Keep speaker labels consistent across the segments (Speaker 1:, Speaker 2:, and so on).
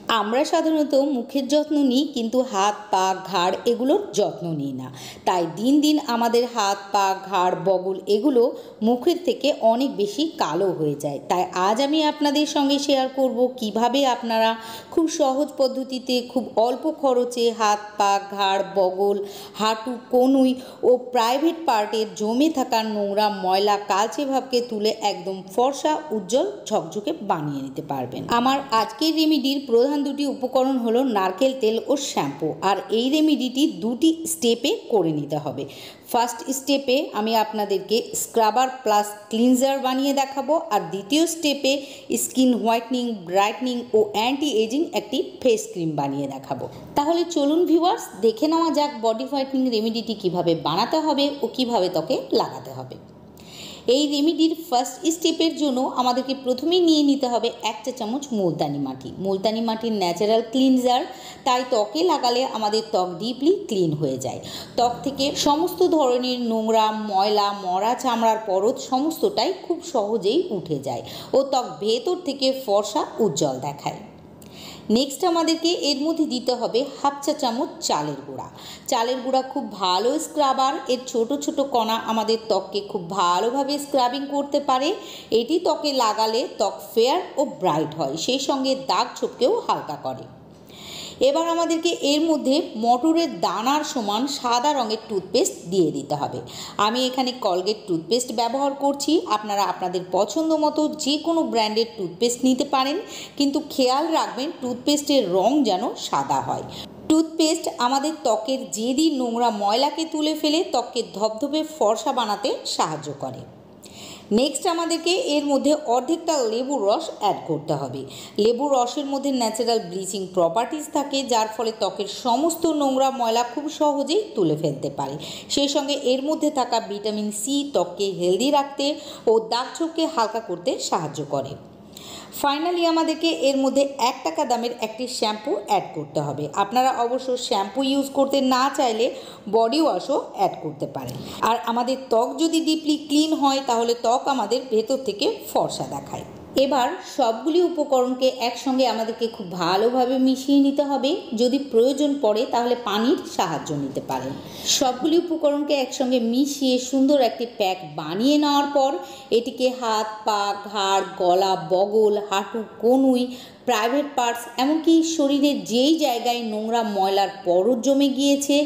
Speaker 1: আমরা সাধারণত মুখের যত্ন নিই, কিন্তু হাত পা ঘাড় এগুলোর যত্ন নিই না। তাই দিন দিন আমাদের হাত পা ঘাড় বগল এগুলো মুখের থেকে অনেক বেশি কালো হয়ে যায়। তাই আজ আমি আপনাদের সঙ্গে শেয়ার করব কিভাবে আপনারা খুব সহজ পদ্ধতিতে খুব অল্প খরচে হাত পা ঘাড় বগল হাঁটু কনুই ও প্রাইভেট পার্টের জমে থাকা নোংরা ময়লা কালচে ভাবকে তুলে একদম ফর্সা উজ্জ্বল ঝকঝকে বানিয়ে নিতে পারবেন। আমার আজকের রেমেডির প্রধান দুটি উপকরণ হলো নারকেল তেল ও শ্যাম্পু। আর এই রেমেডিটি দুটি স্টেপে করে নিতে হবে। ফার্স্ট স্টেপে আমি আপনাদেরকে স্ক্রাবার প্লাস ক্লিনজার বানিয়ে দেখাবো, আর দ্বিতীয় স্টেপে স্কিন হোয়াইটনিং ব্রাইটনিং ও অ্যান্টি এজিং একটি ফেস ক্রিম বানিয়ে দেখাবো। তাহলে চলুন ভিউয়ার্স, দেখে নেওয়া যাক বডি হোয়াইটনিং রেমেডিটি কিভাবে বানাতে হবে ও কিভাবে ত্বকে লাগাতে হবে। এই রেমেডির ফার্স্ট স্টেপের জন্য আমাদেরকে প্রথমেই নিয়ে নিতে হবে 1 চা চামচ মুলতানি মাটি। মুলতানি মাটির ন্যাচারাল ক্লিনজার, তাই ত্বকে লাগালে আমাদের ত্বক ডিপলি ক্লিন হয়ে যায়। ত্বক থেকে সমস্ত ধরনের নোংরা ময়লা মরা চামড়ার পরত সমস্তটাই খুব সহজেই উঠে যায় ও ত্বক ভেতর থেকে ফর্সা উজ্জ্বল দেখায়। নেক্সট আমাদেরকে এর মধ্যে দিতে হবে 1/2 চা চামচ চালের গুঁড়া। চালের গুঁড়া খুব ভালো স্ক্রাবার, এর ছোট ছোট কণা আমাদের ত্বককে খুব ভালোভাবে স্ক্রাবিং করতে পারে। এটি ত্বকে লাগালে ত্বক ফেয়ার ও ব্রাইট হয়, সেই সঙ্গে দাগ ছোপকেও হালকা করে। এবার আমাদেরকে এর মধ্যে মটরের দানার সমান সাদা রঙের টুথপেস্ট দিয়ে দিতে হবে। আমি এখানে কলগেট টুথপেস্ট ব্যবহার করছি, আপনারা আপনাদের পছন্দ মতো যে কোনো ব্র্যান্ডের টুথপেস্ট নিতে পারেন, কিন্তু খেয়াল রাখবেন টুথপেস্টের রং যেন সাদা হয়। টুথপেস্ট আমাদের ত্বকের জেদি নোংরা ময়লাকে তুলে ফেলে ত্বককে ধবধবে ফর্সা বানাতে সাহায্য করে। নেক্সট আমাদেরকে এর মধ্যে অর্ধেকটা লেবুর রস অ্যাড করতে হবে। লেবুর রসের মধ্যে ন্যাচারাল ব্লিচিং প্রপার্টিজ থাকে, যার ফলে ত্বকের সমস্ত নোংরা ময়লা খুব সহজেই তুলে ফেলতে পারে। সেই সঙ্গে এর মধ্যে থাকা ভিটামিন সি ত্বককে হেলদি রাখতে ও দাগ ছোপকে হালকা করতে সাহায্য করে। ফাইনালি আমাদেরকে এর মধ্যে 1 টাকা দামের একটি শ্যাম্পু অ্যাড করতে হবে। আপনারা অবশ্য শ্যাম্পু ইউজ করতে না চাইলে বডি ওয়াশও অ্যাড করতে পারেন। আর আমাদের ত্বক যদি ডিপলি ক্লিন হয় তাহলে ত্বক আমাদের ভেতর থেকে ফর্সা দেখায়। এবার সবগুলি উপকরণকে একসঙ্গে আমাদেরকে খুব ভালোভাবে মিশিয়ে নিতে হবে। যদি প্রয়োজন পড়ে তাহলে পানির সাহায্য নিতে পারেন। সবগুলি উপকরণকে একসঙ্গে মিশিয়ে সুন্দর একটি প্যাক বানিয়ে নেওয়ার পর এটিকে হাত পা ঘাড় গলা বগল হাঁটু কনুই প্রাইভেট পার্টস এমনকি শরীরের যেই জায়গায় নোংরা ময়লার পরত জমে গিয়েছে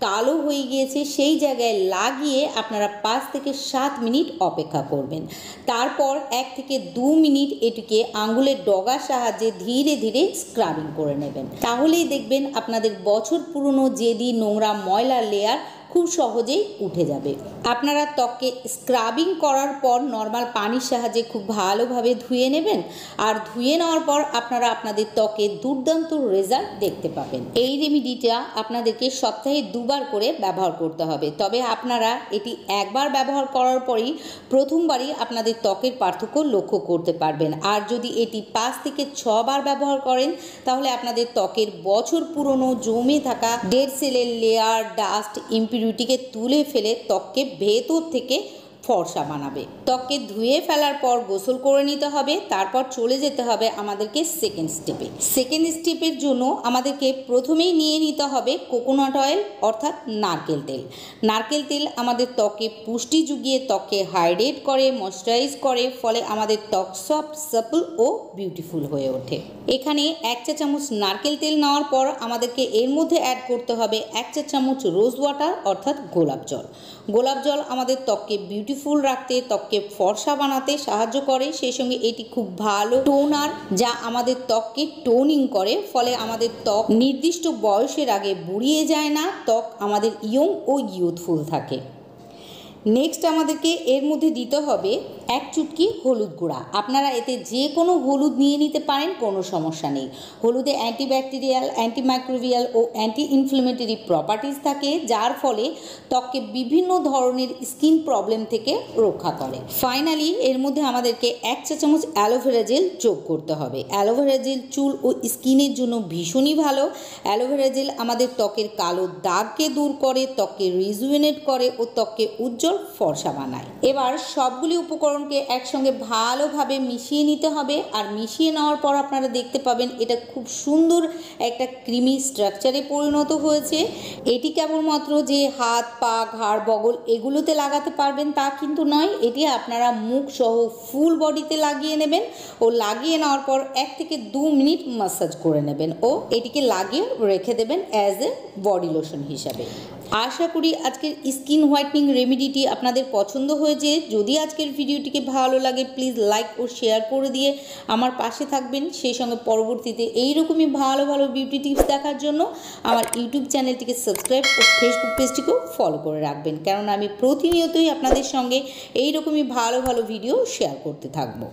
Speaker 1: কালো হয়ে গিয়েছে সেই জায়গায় লাগিয়ে আপনারা 5 থেকে 7 মিনিট অপেক্ষা করবেন। তারপর 1 থেকে 2 মিনিট এটিকে আঙ্গুলের ডগার সাহায্যে ধীরে ধীরে স্ক্রাবিং করে নেবেন। তাহলেই দেখবেন আপনাদের বছর পুরনো জেদি নোংরা ময়লার লেয়ার খুব সহজেই উঠে যাবে। আপনারা ত্বককে স্ক্রাবিং করার পর নর্মাল পানির সাহায্যে খুব ভালোভাবে ধুয়ে নেবেন, আর ধুয়ে নেওয়ার পর আপনারা আপনাদের ত্বকে দুর্দান্ত রেজাল্ট দেখতে পাবেন। এই রেমেডিটা আপনাদেরকে সপ্তাহে 2 বার করে ব্যবহার করতে হবে, তবে আপনারা এটি একবার ব্যবহার করার পরই প্রথমবারই আপনাদের ত্বকের পার্থক্য লক্ষ্য করতে পারবেন। আর যদি এটি 5 থেকে 6 বার ব্যবহার করেন তাহলে আপনাদের ত্বকের বছর পুরনো জমে থাকা ডেড সেলের লেয়ার ডাস্ট ইম্পিউরিটিকে তুলে ফেলে ত্বককে ভেতর থেকে ফর্সা বানাবে। ত্বককে ধুয়ে ফেলার পর গোসল করে নিতে হবে। তারপর চলে যেতে হবে আমাদেরকে সেকেন্ড স্টেপে। সেকেন্ড স্টেপের জন্য আমাদেরকে প্রথমেই নিয়ে নিতে হবে কোকোনাট অয়েল অর্থাৎ নারকেল তেল। নারকেল তেল আমাদের ত্বকে পুষ্টি জুগিয়ে ত্বককে হাইড্রেট করে ময়েশ্চারাইজ করে, ফলে আমাদের ত্বক সফট সাপল ও বিউটিফুল হয়ে ওঠে। এখানে 1 চা চামচ নারকেল তেল নেওয়ার পর আমাদেরকে এর মধ্যে অ্যাড করতে হবে 1 চা চামচ রোজ ওয়াটার অর্থাৎ গোলাপ জল। গোলাপ জল আমাদের ত্বককে বিউটিফুল রাখতে ত্বককে ফর্সা বানাতে সাহায্য করে, সেই সঙ্গে এটি খুব ভালো টোনার যা আমাদের ত্বককে টোনিং করে, ফলে আমাদের ত্বক নির্দিষ্ট বয়সের আগে বুড়িয়ে যায় না, ত্বক আমাদের ইয়ং ও ইউথফুল থাকে। নেক্সট আমাদেরকে এর মধ্যে দিতে হবে 1 চুটকি হলুদ গুঁড়া। আপনারা এতে যে কোনো হলুদ নিয়ে নিতে পারেন, কোনো সমস্যা নেই। হলুদে অ্যান্টিব্যাকটেরিয়াল অ্যান্টিমাইক্রোবিয়াল ও অ্যান্টি ইনফ্লেমেটরি প্রপার্টিজ থাকে, যার ফলে ত্বককে বিভিন্ন ধরনের স্কিন প্রবলেম থেকে রক্ষা করে। ফাইনালি এর মধ্যে আমাদেরকে 1 চা চামচ অ্যালোভেরা জেল যোগ করতে হবে। অ্যালোভেরা জেল চুল ও স্কিনের জন্য ভীষণই ভালো। অ্যালোভেরা জেল আমাদের ত্বকের কালো দাগকে দূর করে, ত্বককে রিজুভেনেট করে ও ত্বককে উজ্জ্বল ফর্সা বানায়। এবার সবগুলি উপকরণ উপকরণকে একসঙ্গে ভালোভাবে মিশিয়ে নিতে হবে। আর মিশিয়ে নেওয়ার পর আপনারা দেখতে পাবেন এটা খুব সুন্দর একটা ক্রিমি স্ট্রাকচারে পরিণত হয়েছে। এটি কেবলমাত্র যে হাত পা ঘাড় বগল এগুলোতে লাগাতে পারবেন তা কিন্তু নয়, এটি আপনারা মুখ সহ ফুল বডিতে লাগিয়ে নেবেন ও লাগিয়ে নেওয়ার পর 1 থেকে 2 মিনিট ম্যাসাজ করে নেবেন ও এটিকে লাগিয়ে রেখে দেবেন অ্যাজ এ বডি লোশন হিসাবে। আশা করি আজকের স্কিন হোয়াইটনিং রেমেডিটি আপনাদের পছন্দ হয়েছে। যদি আজকের ভিডিওটিকে ভালো লাগে প্লিজ লাইক ও শেয়ার করে দিয়ে আমার পাশে থাকবেন। সেই সঙ্গে পরবর্তীতে এইরকমই ভালো ভালো বিউটি টিপস দেখার জন্য আমার ইউটিউব চ্যানেলটিকে সাবস্ক্রাইব ও ফেসবুক পেজটিকেও ফলো করে রাখবেন, কারণ আমি প্রতিনিয়তই আপনাদের সঙ্গে এইরকমই ভালো ভালো ভিডিও শেয়ার করতে থাকবো।